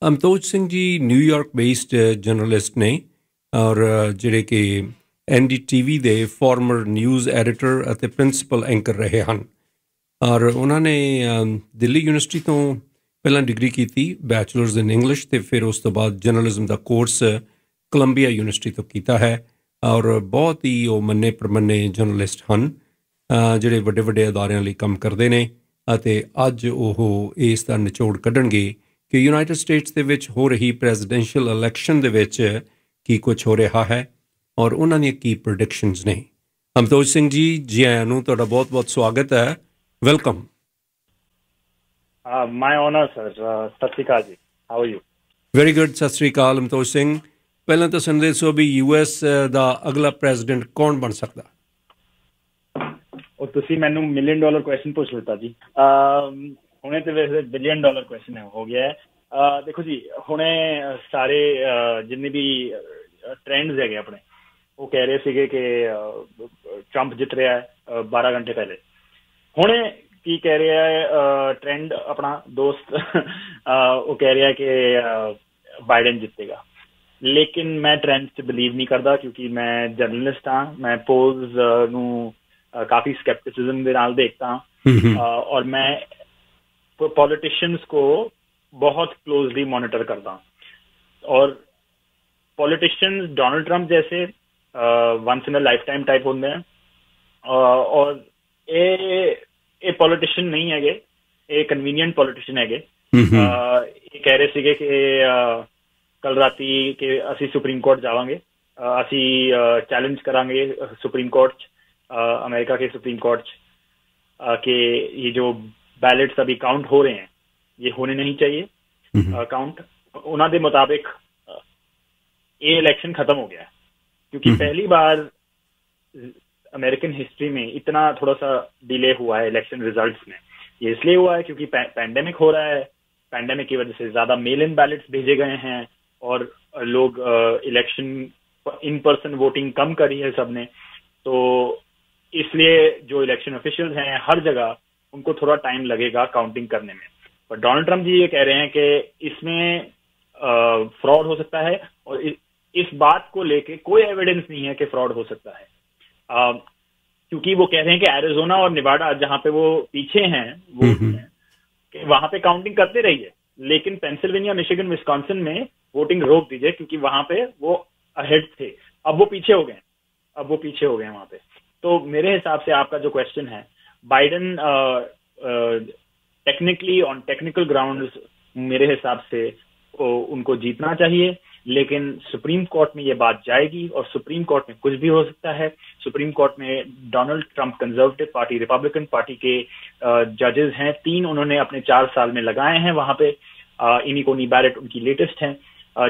Amtoj Singh ji New York based journalist ਨੇ ਔਰ ਜਿਹੜੇ ਕਿ NDTV ਦੇ ਫਾਰਮਰ ਨਿਊਜ਼ ਐਡੀਟਰ ਅਤੇ ਪ੍ਰਿੰਸੀਪਲ ਐਂਕਰ ਰਹੇ ਹਨ ਔਰ ਉਹਨਾਂ ਨੇ ਦਿੱਲੀ ਯੂਨੀਵਰਸਿਟੀ ਤੋਂ ਪਹਿਲਾਂ ਡਿਗਰੀ ਕੀਤੀ ਬੈਚਲਰਸ ਇਨ ਇੰਗਲਿਸ਼ ਅਤੇ ਫਿਰ ਉਸ ਤੋਂ ਬਾਅਦ ਜਰਨਲਿਜ਼ਮ ਦਾ ਕੋਰਸ ਕੋਲੰਬੀਆ ਯੂਨੀਵਰਸਿਟੀ ਤੋਂ ਕੀਤਾ ਹੈ ਔਰ ਬਹੁਤ ਹੀ ਉਹ ਮੰਨੇ ਪ੍ਰਮੰਨੇ ਜਰਨਲਿਸਟ ਹਨ ਜਿਹੜੇ ਵੱਡੇ ਵੱਡੇ ਅਦਾਰਿਆਂ ਲਈ ਕੰਮ ਕਰਦੇ ਨੇ ਅਤੇ ਅੱਜ ਉਹ ਇਸ ਦਾ ਨਿਚੋੜ ਕੱਢਣਗੇ ਕਿ ਯੂਨਾਈਟਿਡ ਸਟੇਟਸ ਦੇ ਵਿੱਚ ਹੋ ਰਹੀ ਪ੍ਰੈਜ਼ੀਡੈਂਸ਼ੀਅਲ ਇਲੈਕਸ਼ਨ ਦੇ ਵਿੱਚ ਕੀ ਕੁਝ ਹੋ ਰਿਹਾ ਹੈ ਔਰ ਉਹਨਾਂ ਦੀਆਂ ਕੀ ਪ੍ਰੈਡਿਕਸ਼ਨਸ ਨੇ। ਅਮਤੋਜ ਸਿੰਘ ਜੀ ਆਇਆਂ ਨੂੰ, ਤੁਹਾਡਾ ਬਹੁਤ ਬਹੁਤ ਸਵਾਗਤ ਹੈ, ਵੈਲਕਮ। ਮਾਈ ਆਨਰ ਸਰ, ਸਤਿ ਸ਼੍ਰੀ ਅਕਾਲ ਜੀ, how are you? Very good, ਸਤਿ ਸ਼੍ਰੀ ਅਕਾਲ ਅਮਤੋਜ ਸਿੰਘ। ਪਹਿਲਾਂ ਤਾਂ ਸਾਨੂੰ ਦੱਸੋ ਵੀ US ਦਾ ਅਗਲਾ ਪ੍ਰੈਜ਼ੀਡੈਂਟ ਕੌਣ ਬਣ ਸਕਦਾ? ਉਹ ਤੁਸੀਂ ਮੈਨੂੰ $1 ਮਿਲੀਅਨ ਕੁਐਸਚਨ ਪੁੱਛ ਲਿੱਤਾ ਜੀ। ਹੁਣੇ ਤੇ ਵੈਸੇ $1 ਬਿਲੀਅਨ ਕੁਐਸਚਨ ਹੋ ਗਿਆ ਹੈ। ਦੇਖੋ ਜੀ, ਹੁਣੇ ਸਾਰੇ ਜਿੰਨੇ ਵੀ ਟ੍ਰੈਂਡਸ ਹੈਗੇ ਆਪਣੇ, ਉਹ ਕਹਿ ਰਹੇ ਸੀਗੇ ਕਿ ਟਰੰਪ ਜਿੱਤ ਰਿਹਾ ਹੈ 12 ਘੰਟੇ ਪਹਿਲੇ। ਹੁਣੇ ਕੀ ਕਹਿ ਰਿਹਾ ਹੈ ਟ੍ਰੈਂਡ ਆਪਣਾ ਦੋਸਤ, ਉਹ ਕਹਿ ਰਿਹਾ ਕਿ ਬਾਈਡਨ ਜਿੱਤੇਗਾ। ਲੇਕਿਨ ਮੈਂ ਟ੍ਰੈਂਡ 'ਚ ਬਿਲੀਵ ਨਹੀਂ ਕਰਦਾ ਕਿਉਂਕਿ ਮੈਂ ਜਰਨਲਿਸਟ ਹਾਂ। ਮੈਂ ਪੋਲਸ ਨੂੰ ਕਾਫੀ ਸਕੈਪटिसिज्म ਦੇ ਨਾਲ देखता हूँ और मैं पॉलिटिशियंस को बहुत क्लोजली मॉनिटर करता हूँ। और पॉलिटिशियंस डोनाल्ड ट्रंप जैसे once in a lifetime type होते हैं और ये पॉलिटिशियन नहीं है, ये कन्वीनियंट पॉलिटिशियन है। ये कह रहे थे कि कल राती कि असी सुप्रीम कोर्ट जावांगे, असी चैलेंज करांगे सुप्रीम कोर्ट अमेरिका के सुप्रीम कोर्ट के ये जो बैलेट्स अभी काउंट हो रहे हैं ये होने नहीं चाहिए काउंट। उन्होंने मुताबिक ये इलेक्शन खत्म हो गया है क्योंकि पहली बार अमेरिकन हिस्ट्री में इतना थोड़ा सा डिले हुआ है इलेक्शन रिजल्ट्स में। ये इसलिए हुआ है क्योंकि पैंडेमिक हो रहा है, पैंडेमिक की वजह से ज्यादा मेल इन बैलेट्स भेजे गए हैं और लोग इलेक्शन इन पर्सन वोटिंग कम करी है सबने। तो इसलिए जो इलेक्शन ऑफिशियल्स हैं हर जगह उनको थोड़ा टाइम लगेगा काउंटिंग करने में। पर डोनाल्ड ट्रंप जी ये कह रहे हैं कि इसमें फ्रॉड हो सकता है और इस बात को लेके कोई एविडेंस नहीं है कि फ्रॉड हो सकता है क्योंकि वो कह रहे हैं कि एरिजोना और निवाडा जहां पे वो पीछे हैं वो कि वहां पे काउंटिंग करते रहिए, लेकिन पेंसिल्वेनिया, मिशिगन, विस्कॉन्सिन में वोटिंग रोक दीजिए क्योंकि वहां पे वो अहेड थे। अब वो पीछे हो गए वहां पे। तो मेरे हिसाब से आपका जो क्वेश्चन है, Biden technically on technical grounds मेरे हिसाब से उनको जीतना चाहिए, लेकिन सुप्रीम कोर्ट में ये बात जाएगी और सुप्रीम कोर्ट में कुछ भी हो सकता है। सुप्रीम कोर्ट में Donald Trump conservative party, Republican party के जजेस हैं, 3 उन्होंने अपने 4 साल में लगाए हैं वहां पे। इनिकोनी बैरेट उनकी लेटेस्ट हैं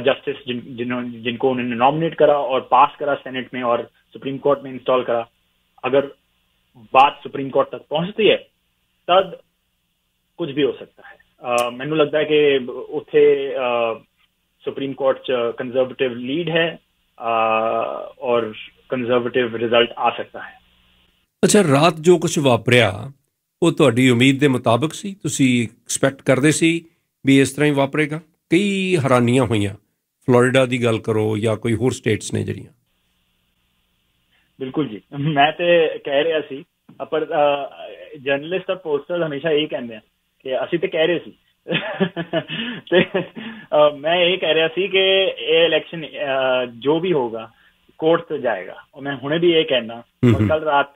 जस्टिस जिनको उन्होंने नॉमिनेट करा और पास करा सेनेट में और सुप्रीम कोर्ट में इंस्टॉल करा। अगर बात सुप्रीम कोर्ट तक पहुंचती है तब कुछ भी हो सकता है। मैनू लगता है कि उत्थे सुप्रीम कोर्ट कंजर्वेटिव लीड है और कंजर्वेटिव रिजल्ट आ सकता है। अच्छा, रात जो कुछ वापरिया वो ਤੁਹਾਡੀ ਉਮੀਦ ਦੇ ਮੁਤਾਬਕ ਸੀ? ਤੁਸੀਂ ਐਕਸਪੈਕਟ ਕਰਦੇ ਸੀ ਵੀ ਇਸ ਤਰ੍ਹਾਂ ਹੀ ਵਾਪਰੇਗਾ? ਕਈ ਹੈਰਾਨੀਆਂ ਹੋਈਆਂ, ਫਲੋਰੀਡਾ ਦੀ ਗੱਲ ਕਰੋ ਜਾਂ ਕੋਈ ਹੋਰ ਸਟੇਟਸ ਨੇ ਜਿਹੜੀਆਂ। बिल्कुल जी, मैं तो कह रहा सी पर जर्नलिस्ट और पोस्टर्स हमेशा यही कहते हैं कि असी तो कह रहे सी ते मैं यही कह रहा सी कि ये इलेक्शन जो भी होगा कोर्ट से जाएगा और मैं हुणे भी ये कहना। और कल रात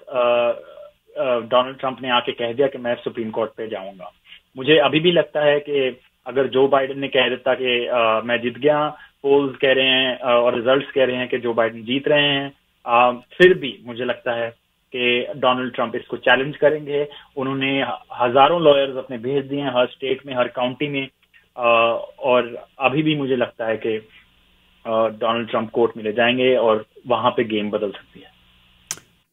डोनाल्ड ट्रंप ने आके कह दिया कि मैं सुप्रीम कोर्ट पे जाऊंगा। मुझे अभी भी लगता है कि अगर जो बाइडन ने कह देता कि मैं जीत गया, पोल्स कह रहे हैं और रिजल्ट्स कह रहे हैं कि जो बाइडन जीत रहे हैं, फिर भी मुझे लगता है कि डोनाल्ड ट्रंप इसको चैलेंज करेंगे। उन्होंने हजारों लॉयर्स अपने भेज दिए हैं हर स्टेट में, हर काउंटी में, और अभी भी मुझे लगता है कि डोनाल्ड ट्रंप कोर्ट में ले जाएंगे और वहां पे गेम बदल सकती है।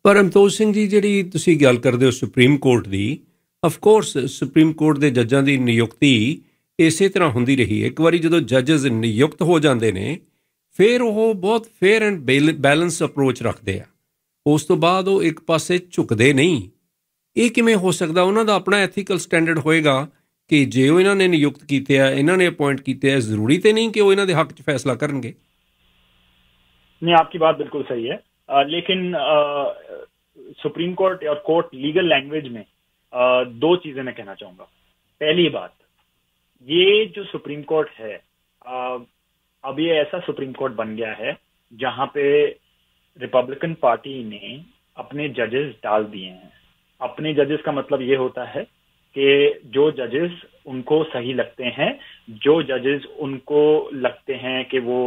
पर ਅਮਤੋਜ ਸਿੰਘ ਜੀ, ਜਿਹੜੀ ਤੁਸੀਂ ਗੱਲ ਕਰਦੇ ਹੋ supreme court the, of course supreme court ਦੇ ਜੱਜਾਂ ਦੀ ਨਿਯੁਕਤੀ ਇਸੇ ਤਰ੍ਹਾਂ ਹੁੰਦੀ ਰਹੀ ਹੈ। ਇੱਕ ਵਾਰੀ ਜਦੋਂ ਜੱਜਸ ਨਿਯੁਕਤ ਹੋ ਜਾਂਦੇ ਨੇ ਫਿਰ ਉਹ ਬਹੁਤ ਫੇਅਰ ਐਂਡ ਬੈਲੈਂਸ ਅਪਰੋਚ ਰੱਖਦੇ ਆ। ਉਸ ਤੋਂ ਬਾਅਦ ਉਹ ਇੱਕ ਪਾਸੇ ਝੁਕਦੇ ਨਹੀਂ। ਇਹ ਕਿਵੇਂ ਹੋ ਸਕਦਾ? ਉਹਨਾਂ ਦਾ ਆਪਣਾ ਐਥੀਕਲ ਸਟੈਂਡਰਡ ਹੋਏਗਾ ਕਿ ਜੇ ਉਹ ਇਹਨਾਂ ਨੇ ਨਿਯੁਕਤ ਕੀਤੇ ਆ, ਇਹਨਾਂ ਨੇ ਅਪॉइंट ਕੀਤੇ ਆ, ਜ਼ਰੂਰੀ ਤੇ ਨਹੀਂ ਕਿ ਉਹ ਇਹਨਾਂ ਦੇ ਹੱਕ 'ਚ ਫੈਸਲਾ ਕਰਨਗੇ? नहीं, आपकी बात बिल्कुल सही है, लेकिन सुप्रीम कोर्ट और कोर्ट लीगल लैंग्वेज में दो चीजें मैं कहना चाहूंगा। पहली बात, ये जो सुप्रीम कोर्ट है, अब ये ऐसा सुप्रीम कोर्ट बन गया है जहां पे रिपब्लिकन पार्टी ने अपने जजेस डाल दिए हैं। अपने जजेस का मतलब ये होता है कि जो जजेस उनको सही लगते हैं, जो जजेस उनको लगते हैं कि वो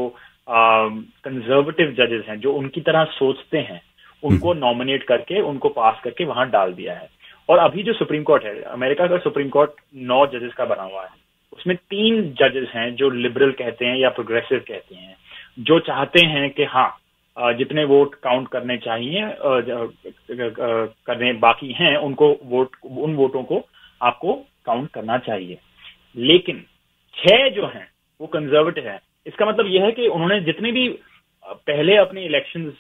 कंजर्वेटिव जजेस हैं, जो उनकी तरह सोचते हैं, उनको नॉमिनेट करके, उनको पास करके वहां डाल दिया है। और अभी जो सुप्रीम कोर्ट है, अमेरिका का सुप्रीम कोर्ट 9 जजेस का बना हुआ है। उसमें 3 जजेस हैं जो लिबरल कहते हैं या प्रोग्रेसिव कहते हैं, जो चाहते हैं कि हाँ, जितने वोट काउंट करने चाहिए, करने बाकी हैं, उनको उन वोटों को आपको काउंट करना चाहिए। लेकिन 6 जो हैं वो कंजर्वेटिव हैं। इसका मतलब यह है कि उन्होंने जितने भी पहले अपने इलेक्शंस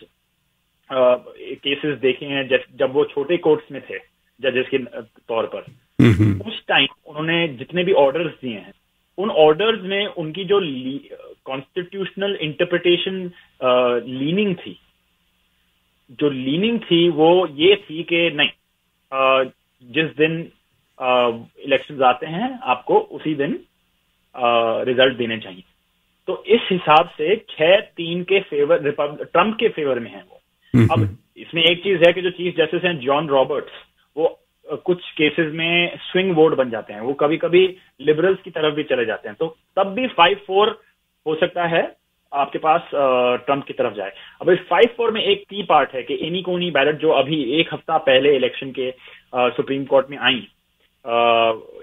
केसेस देखे हैं, जब वो छोटे कोर्ट्स में थे जजेस के तौर पर, उस टाइम उन्होंने जितने भी ऑर्डर्स दिए हैं, उन ऑर्डर्स में उनकी जो कॉन्स्टिट्यूशनल इंटरप्रिटेशन लीनिंग थी, वो ये थी कि नहीं, जिस दिन इलेक्शंस आते हैं आपको उसी दिन रिजल्ट देने चाहिए। तो इस हिसाब से 6-3 के फेवर ट्रंप के फेवर में है वो। अब इसमें एक चीज है कि जो चीफ जस्टिस हैं जॉन रॉबर्ट्स, वो कुछ केसेस में स्विंग वोट बन जाते हैं, वो कभी कभी लिबरल्स की तरफ भी चले जाते हैं, तो तब भी 5-4 हो सकता है आपके पास ट्रंप की तरफ जाए। अब इस 5-4 में एक की पार्ट है कि एनी कोनी बैलेट जो अभी एक हफ्ता पहले इलेक्शन के सुप्रीम कोर्ट में आई,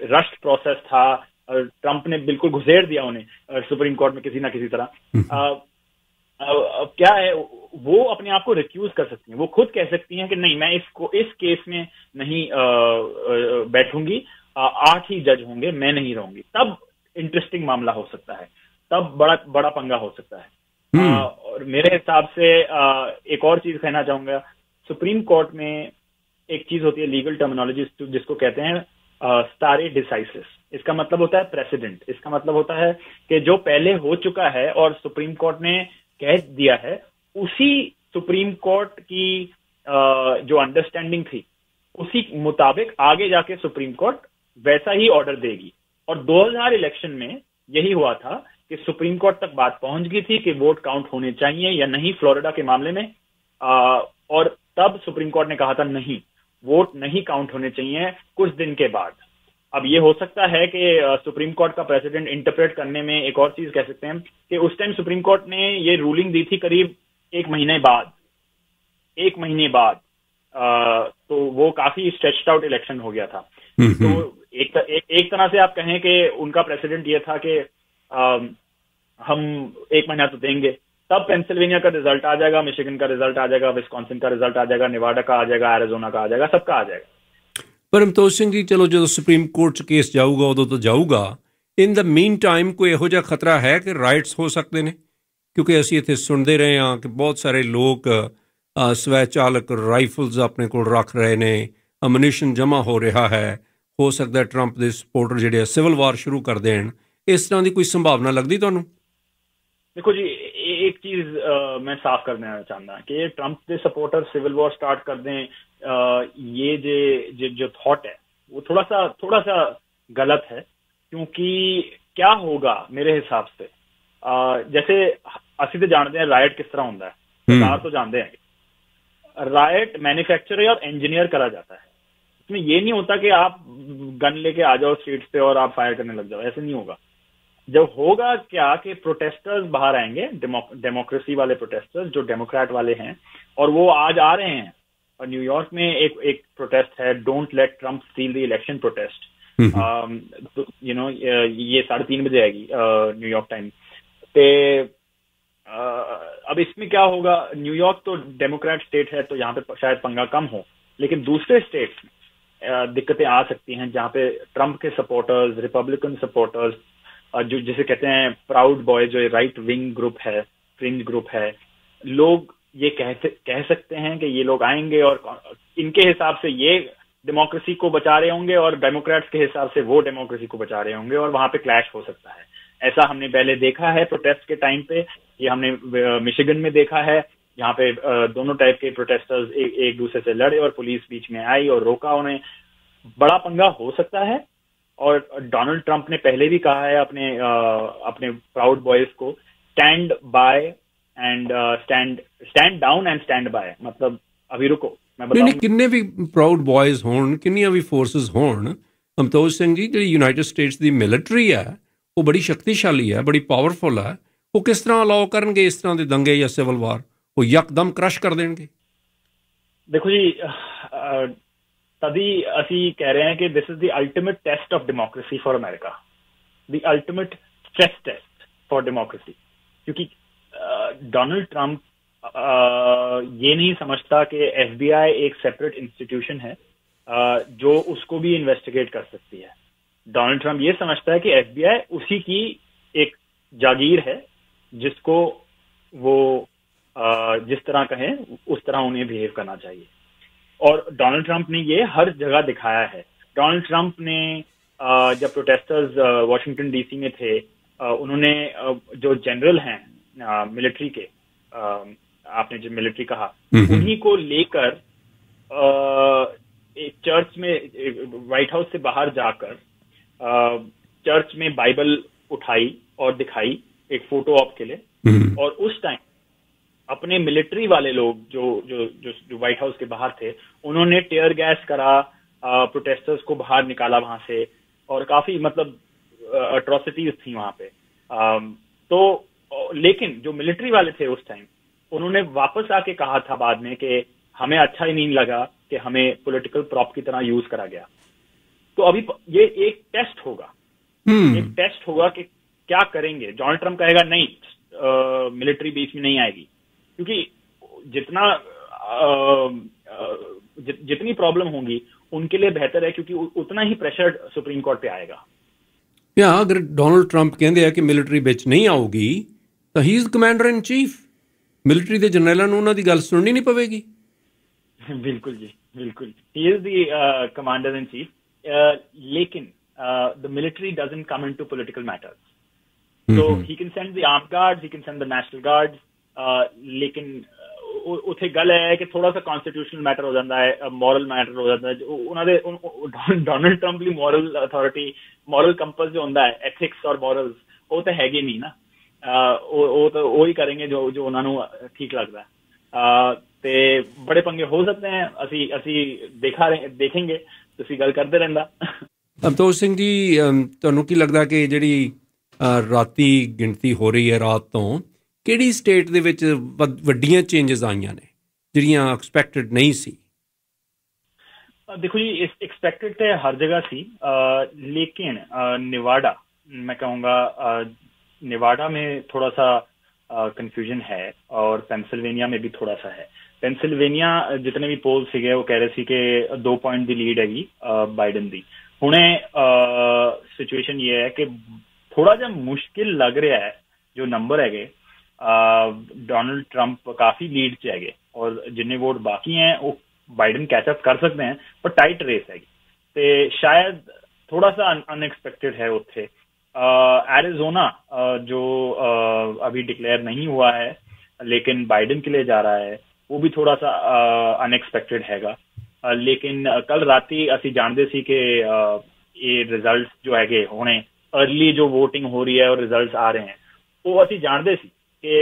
रश्ड प्रोसेस था, ट्रंप ने बिल्कुल घुसेड़ दिया उन्हें सुप्रीम कोर्ट में किसी ना किसी तरह। क्या है, वो अपने आप को रिक्यूज कर सकती हैं, वो खुद कह सकती हैं कि नहीं, मैं इस केस में नहीं बैठूंगी, 8 ही जज होंगे, मैं नहीं रहूंगी। तब इंटरेस्टिंग मामला हो सकता है, तब बड़ा पंगा हो सकता है। और मेरे हिसाब से एक और चीज कहना चाहूंगा, सुप्रीम कोर्ट में एक चीज होती है लीगल टर्मिनोलॉजी जिसको कहते हैं स्टारे डिसाइसिस। इसका मतलब होता है प्रेसिडेंट। इसका मतलब होता है कि जो पहले हो चुका है और सुप्रीम कोर्ट ने कह दिया है, उसी सुप्रीम कोर्ट की जो अंडरस्टैंडिंग थी, उसी मुताबिक आगे जाके सुप्रीम कोर्ट वैसा ही ऑर्डर देगी। और 2000 इलेक्शन में यही हुआ था कि सुप्रीम कोर्ट तक बात पहुंच गई थी कि वोट काउंट होने चाहिए या नहीं, फ्लोरिडा के मामले में, और तब सुप्रीम कोर्ट ने कहा था नहीं, वोट नहीं काउंट होने चाहिए कुछ दिन के बाद। अब ये हो सकता है कि सुप्रीम कोर्ट का प्रेसिडेंट इंटरप्रेट करने में एक और चीज कह सकते हैं कि उस टाइम सुप्रीम कोर्ट ने ये रूलिंग दी थी करीब 1 महीने बाद, तो वो काफी स्ट्रेच्ड आउट इलेक्शन हो गया था। तो एक तरह से आप कहें कि उनका प्रेसिडेंट ये था कि हम 1 महीना तो देंगे, तब पेंसिल्वेनिया का रिजल्ट आ जाएगा, मिशिगन का रिजल्ट आ जाएगा, विस्कॉन्सिन का रिजल्ट आ जाएगा, नेवाडा का आ जाएगा, एरिजोना का आ जाएगा, सबका आ जाएगा। परमतोष सिंह जी, चलो जो सुप्रीम कोर्ट 'ਚ केस जाऊगा उदों तो जाऊगा, इन द मीन टाइम कोई ਇਹੋ ਜਿਹਾ ਖਤਰਾ ਹੈ ਕਿ ਰਾਈਟਸ ਹੋ ਸਕਦੇ ਨੇ? ਕਿਉਂਕਿ ਅਸੀਂ ਇੱਥੇ ਸੁਣਦੇ ਰਹੇ ਹਾਂ ਕਿ ਬਹੁਤ ਸਾਰੇ ਲੋਕ ਸਵੈ ਚਾਲਕ ਰਾਈਫਲਸ ਆਪਣੇ ਕੋਲ ਰੱਖ ਰਹੇ ਨੇ, ਅਮਨੀਸ਼ਨ ਜਮ੍ਹਾਂ ਹੋ ਰਿਹਾ ਹੈ, ਹੋ ਸਕਦਾ ਟਰੰਪ ਦੇ ਸਪੋਰਟਰ ਜਿਹੜੇ ਸਿਵਲ ਵਾਰ ਸ਼ੁਰੂ ਕਰ ਦੇਣ। ਇਸ ਤਰ੍ਹਾਂ ਦੀ ਕੋਈ ਸੰਭਾਵਨਾ ਲੱਗਦੀ ਤੁਹਾਨੂੰ? देखो जी, एक चीज मैं साफ करना चाहता कि ट्रंप के सपोर्टर सिविल वॉर स्टार्ट कर दें, ये जो थॉट है वो थोड़ा सा गलत है। क्योंकि क्या होगा मेरे हिसाब से, जैसे असि तो जानते हैं रायट किस तरह होता है, सरकार तो जानते हैं रायट मैन्युफैक्चर और इंजीनियर करा जाता है। इसमें ये नहीं होता कि आप गन लेके आ जाओ स्ट्रीट्स पे और आप फायर करने लग जाओ, ऐसे नहीं होगा। जब होगा क्या कि प्रोटेस्टर्स बाहर आएंगे, डेमोक्रेसी वाले प्रोटेस्टर्स जो डेमोक्रेट वाले हैं, और वो आज आ रहे हैं। और न्यूयॉर्क में एक प्रोटेस्ट है, don't let Trump steel the election protest, ये 3:30 बजे आएगी न्यूयॉर्क टाइम पे। अब इसमें क्या होगा, न्यूयॉर्क तो डेमोक्रेट स्टेट है, तो यहाँ पे शायद पंगा कम हो, लेकिन दूसरे स्टेट्स में दिक्कतें आ सकती हैं जहाँ पे ट्रम्प के सपोर्टर्स, रिपब्लिकन सपोर्टर्स, जो जिसे कहते हैं प्राउड बॉय, जो राइट विंग ग्रुप है, फ्रिंज ग्रुप है, लोग ये कह सकते हैं कि ये लोग आएंगे और इनके हिसाब से डेमोक्रेसी को बचा रहे होंगे और डेमोक्रेट्स के हिसाब से वो डेमोक्रेसी को बचा रहे होंगे और वहां पे क्लैश हो सकता है। ऐसा हमने पहले देखा है प्रोटेस्ट के टाइम पे, ये हमने मिशिगन में देखा है, यहाँ पे दोनों टाइप के प्रोटेस्टर्स एक दूसरे से लड़े और पुलिस बीच में आई और रोका उन्हें। बड़ा पंगा हो सकता है और डोनाल्ड ट्रंप ने पहले भी कहा है अपने प्राउड बॉयज को, stand by and stand down and stand by, मतलब अभी रुको मैं बताऊं। किन्ने भी प्राउड बॉयज होण, किन्नियां भी फोर्सेस होण, अमतोज सिंह जी जी यूनाइटेड स्टेट्स की मिलिटरी है वो बड़ी शक्तिशाली है, बड़ी पावरफुल है, वो किस तरह अलाउ करनगे इस तरह के दंगे या सिविल वार? वो यकदम क्रश कर देंगे? देखो जी, तभी असी कह रहे हैं कि this is the ultimate test of democracy for America, the ultimate stress test for democracy. क्योंकि डोनाल्ड ट्रंप ये नहीं समझता कि एफबीआई एक सेपरेट इंस्टीट्यूशन है जो उसको भी इन्वेस्टिगेट कर सकती है। डोनाल्ड ट्रंप ये समझता है कि एफबीआई उसी की एक जागीर है जिसको वो जिस तरह कहें उस तरह उन्हें बिहेव करना चाहिए। और डोनाल्ड ट्रंप ने ये हर जगह दिखाया है। डोनाल्ड ट्रंप ने जब प्रोटेस्टर्स वॉशिंगटन डीसी में थे, उन्होंने जो जनरल हैं मिलिट्री के, आपने जो मिलिट्री कहा, उन्हीं को लेकर एक चर्च में, व्हाइट हाउस से बाहर जाकर चर्च में बाइबल उठाई और दिखाई एक फोटो ऑप के लिए। और उस टाइम अपने मिलिट्री वाले लोग जो जो जो व्हाइट हाउस के बाहर थे, उन्होंने टेयर गैस करा, प्रोटेस्टर्स को बाहर निकाला वहां से, और काफी मतलब अट्रॉसिटीज थी वहां पे। तो लेकिन जो मिलिट्री वाले थे उस टाइम, उन्होंने वापस आके कहा था बाद में कि हमें अच्छा ही नहीं लगा कि हमें पॉलिटिकल प्रॉप की तरह यूज करा गया। तो अभी ये एक टेस्ट होगा, एक टेस्ट होगा कि क्या करेंगे। डोनाल्ड ट्रंप कहेगा नहीं, मिलिट्री बीच में नहीं आएगी, क्योंकि जितनी प्रॉब्लम होंगी उनके लिए बेहतर है, क्योंकि उतना ही प्रेशर सुप्रीम कोर्ट पे आएगा। या अगर डोनाल्ड ट्रंप कहते हैं कि मिलिट्री बिच नहीं आऊगी तो he is commander in chief, military के जनरलों ਨੂੰ ਉਹਨਾਂ ਦੀ ਗੱਲ ਸੁਣਨੀ नहीं पवेगी। बिल्कुल जी, बिल्कुल, he is the commander in chief, लेकिन the military doesn't come into political matters. So he can send the armed guards, he can send the national guards, लेकिन ਉੱਥੇ ਗੱਲ ਹੈ ਕਿ ਥੋੜਾ ਸਾ ਕਨਸਟੀਟਿਊਸ਼ਨਲ ਮੈਟਰ ਹੋ ਜਾਂਦਾ ਹੈ, ਮੋਰਲ ਮੈਟਰ ਹੋ ਜਾਂਦਾ ਹੈ। ਉਹਨਾਂ ਦੇ ਡੋਨਾਲਡ ਟਰੰਪ ਲਈ ਮੋਰਲ ਅਥਾਰਟੀ, ਮੋਰਲ ਕੰਪਸ ਜੋ ਹੁੰਦਾ ਹੈ, ਐਥਿਕਸ ਔਰ ਮੋਰਲਸ, ਉਹ ਤਾਂ ਹੈਗੇ ਨਹੀਂ ਨਾ। ਉਹ ਤਾਂ ਉਹੀ ਕਰਨਗੇ ਜੋ ਉਹਨਾਂ ਨੂੰ ਠੀਕ ਲੱਗਦਾ ਹੈ। ਤੇ ਬੜੇ ਪੰਗੇ ਹੋ ਸਕਦੇ हैं, ਅਸੀਂ ਦੇਖेंगे, ਤੁਸੀਂ ਗੱਲ ਕਰਦੇ ਰਹਿੰਦਾ। ਅਵਤੋਜ ਸਿੰਘ ਜੀ, ਤੁਹਾਨੂੰ ਕੀ ਲੱਗਦਾ ਕਿ ਜਿਹੜੀ ਰਾਤੀ ਗਿਣਤੀ ਹੋ ਰਹੀ ਹੈ ਰਾਤ ਤੋਂ, ਕਿਹੜੀ ਸਟੇਟ ਦੇ ਵਿੱਚ ਵੱਡੀਆਂ ਚੇਂਜਸ ਆਈਆਂ ਨੇ ਜਿਹੜੀਆਂ ਐਕਸਪੈਕਟਡ ਨਹੀਂ ਸੀ? देखो जी, एक्सपेक्टेड तो हर जगह सी, लेकिन नेवाडा, मैं कहूँगा नेवाडा में थोड़ा सा कंफ्यूजन है और पेंसिल्वेनिया में भी थोड़ा सा है। पेंसिल्वेनिया जितने भी पोल सीगे वो कह रहे सी कि 2 पॉइंट की लीड हैगी बाइडन की। हुणे सिचुएशन ये है कि थोड़ा जा मुश्किल लग रहा है जो नंबर है, डोनाल्ड ट्रंप काफी लीड च है और जिन्ने वोट बाकी हैं वो बाइडन कैचअप कर सकते हैं, पर टाइट रेस है। तो शायद थोड़ा सा अनएक्सपेक्टेड है उत्थे। एरिज़ोना जो अभी डिक्लेयर नहीं हुआ है लेकिन बाइडन के लिए जा रहा है, वो भी थोड़ा सा अनएक्सपेक्टेड हैगा। लेकिन कल राती असी जानते सी कि ये रिजल्ट जो है होने, अर्ली जो वोटिंग हो रही है और रिजल्ट आ रहे हैं, वो असी जानते सी कि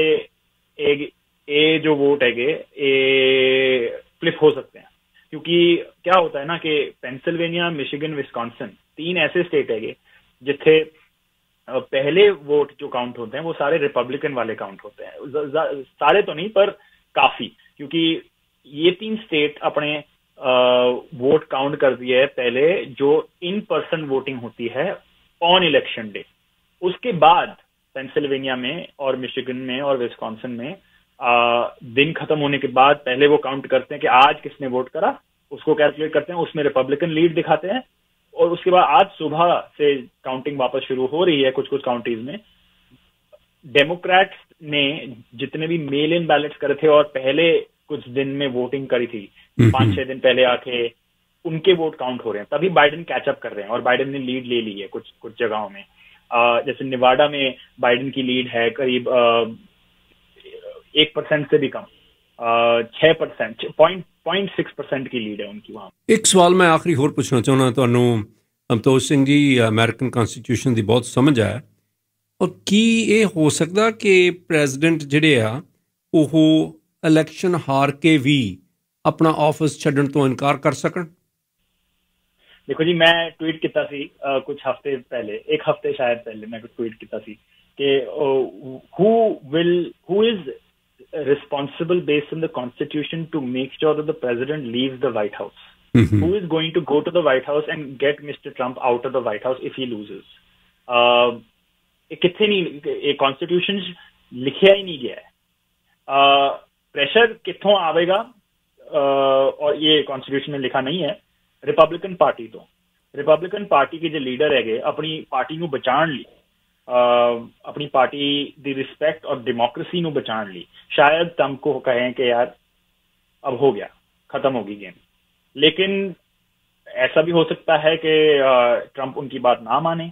ये जो वोट है ये फ्लिप हो सकते हैं। क्योंकि क्या होता है ना कि पेंसिल्वेनिया, मिशिगन, विस्कॉन्सिन 3 ऐसे स्टेट है जिथे पहले वोट जो काउंट होते हैं वो सारे रिपब्लिकन वाले काउंट होते हैं, सारे तो नहीं पर काफी, क्योंकि ये 3 स्टेट अपने वोट काउंट कर दिए है पहले जो इन पर्सन वोटिंग होती है ऑन इलेक्शन डे। उसके बाद पेंसिल्वेनिया में और मिशिगन में और विस्कॉन्सिन में दिन खत्म होने के बाद पहले वो काउंट करते हैं कि आज किसने वोट करा, उसको कैलकुलेट करते हैं, उसमें रिपब्लिकन लीड दिखाते हैं, और उसके बाद आज सुबह से काउंटिंग वापस शुरू हो रही है कुछ कुछ काउंटीज में। डेमोक्रेट्स ने जितने भी मेल इन बैलेट्स करे थे और पहले कुछ दिन में वोटिंग करी थी, 5-6 दिन पहले आके, उनके वोट काउंट हो रहे हैं, तभी बाइडेन कैचअप कर रहे हैं और बाइडेन ने लीड ले ली है कुछ कुछ जगहों में। जैसे निवाडा में बाइडेन की लीड है करीब 1% से भी कम, 6%, 0.6% की लीड है उनकी वहां। एक सवाल मैं आखिरी होर पुछना चाहना ਤੁਹਾਨੂੰ ਅਮਤੋਜ ਸਿੰਘ ਜੀ, ਅਮਰੀਕਨ ਕਨਸਟੀਟਿਊਸ਼ਨ ਦੀ ਬਹੁਤ ਸਮਝ ਹੈ, ਔਰ ਕੀ ਇਹ ਹੋ ਸਕਦਾ ਕਿ ਪ੍ਰੈਜ਼ੀਡੈਂਟ ਜਿਹੜੇ ਆ ਉਹ ਇਲੈਕਸ਼ਨ ਹਾਰ ਕੇ ਵੀ ਆਪਣਾ ਆਫਿਸ ਛੱਡਣ ਤੋਂ ਇਨਕਾਰ ਕਰ ਸਕਣ? देखो जी, मैं ट्वीट किया सी कुछ हफ्ते पहले, एक हफ्ते शायद पहले मैं कुछ ट्वीट किया सी कि who is responsible based on the constitution to make sure that the president leaves the White House? Who is going to go to the White House and get Mr. Trump out of the White House if he loses? कितने नहीं, ये constitution लिखा ही नहीं गया है। Pressure कितों आवेगा, और ये कॉन्स्टिट्यूशन में लिखा नहीं है। रिपब्लिकन पार्टी तो रिपब्लिकन पार्टी के जो लीडर है अपनी पार्टी को बचाने ली, अपनी पार्टी दी रिस्पेक्ट और डेमोक्रेसी को बचाने ली, शायद ट्रंप को कहें कि यार अब हो गया, खत्म होगी गेम। लेकिन ऐसा भी हो सकता है कि ट्रंप उनकी बात ना माने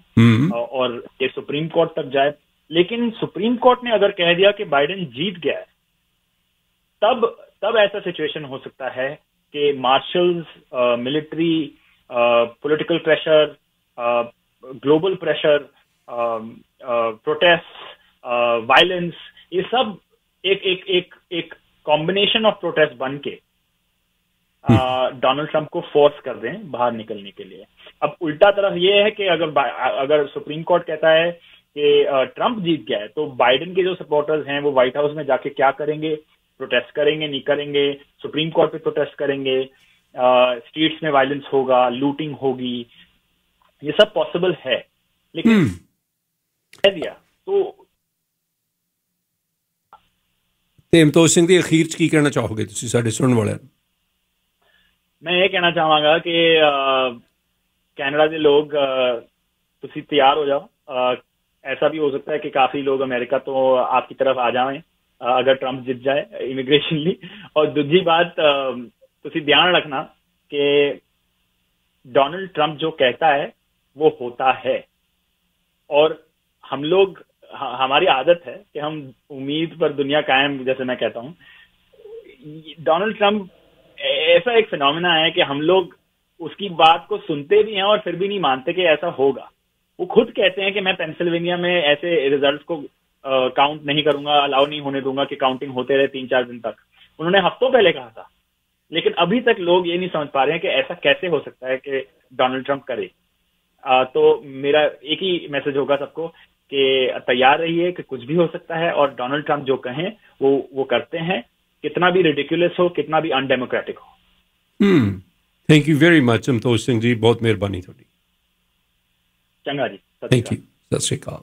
और ये सुप्रीम कोर्ट तक जाए। लेकिन सुप्रीम कोर्ट ने अगर कह दिया कि बाइडेन जीत गया है, तब ऐसा सिचुएशन हो सकता है कि marshals, military, political pressure, global pressure, protest, violence, ये सब एक कॉम्बिनेशन ऑफ प्रोटेस्ट बन के डोनाल्ड ट्रंप को फोर्स कर दें बाहर निकलने के लिए। अब उल्टा तरफ ये है कि अगर सुप्रीम कोर्ट कहता है कि ट्रंप जीत गया है, तो बाइडेन के जो सपोर्टर्स हैं वो व्हाइट हाउस में जाके क्या करेंगे? प्रोटेस्ट करेंगे, नहीं करेंगे? सुप्रीम कोर्ट पे प्रोटेस्ट करेंगे, स्ट्रीट्स में वायलेंस होगा, लूटिंग होगी, ये सब पॉसिबल है। लेकिन कह दिया ਤੇ ਅਮਤੋਜ ਸਿੰਘ ਦੀ ਅਖੀਰ ਚ ਕੀ ਕਹਿਣਾ ਚਾਹੋਗੇ ਤੁਸੀਂ ਸਾਡੇ ਸੁਣਨ ਵਾਲਿਆਂ ਨੂੰ? मैं ये कहना चाहूंगा कि कनाडा के लोग तुसी तैयार हो जाओ। ऐसा भी हो सकता है कि काफी लोग अमेरिका तो आपकी तरफ आ जाएं अगर ट्रंप जीत जाए इमिग्रेशनली। और दूसरी बात, तुसी ध्यान रखना कि डोनाल्ड ट्रंप जो कहता है वो होता है, और हम लोग, हमारी आदत है कि हम उम्मीद पर दुनिया कायम, जैसे मैं कहता हूं, डोनाल्ड ट्रंप ऐसा एक फिनोमेना है कि हम लोग उसकी बात को सुनते भी हैं और फिर भी नहीं मानते कि ऐसा होगा। वो खुद कहते हैं कि मैं पेंसिल्वेनिया में ऐसे रिजल्ट्स को काउंट नहीं करूंगा, अलाउ नहीं होने दूंगा कि काउंटिंग होते रहे 3-4 दिन तक। उन्होंने हफ्तों पहले कहा था, लेकिन अभी तक लोग ये नहीं समझ पा रहे हैं कि ऐसा कैसे हो सकता है कि डोनाल्ड ट्रंप करे। तो मेरा एक ही मैसेज होगा सबको कि तैयार रहिए कि कुछ भी हो सकता है, और डोनाल्ड ट्रंप जो कहें वो करते हैं, कितना भी रिडिकुलस हो, कितना भी अनडेमोक्रेटिक हो। Thank you very much Amtoj Singh ji, बहुत मेहरबानी थोड़ी। चंगा जी, थैंक यू, सत श्री अकाल।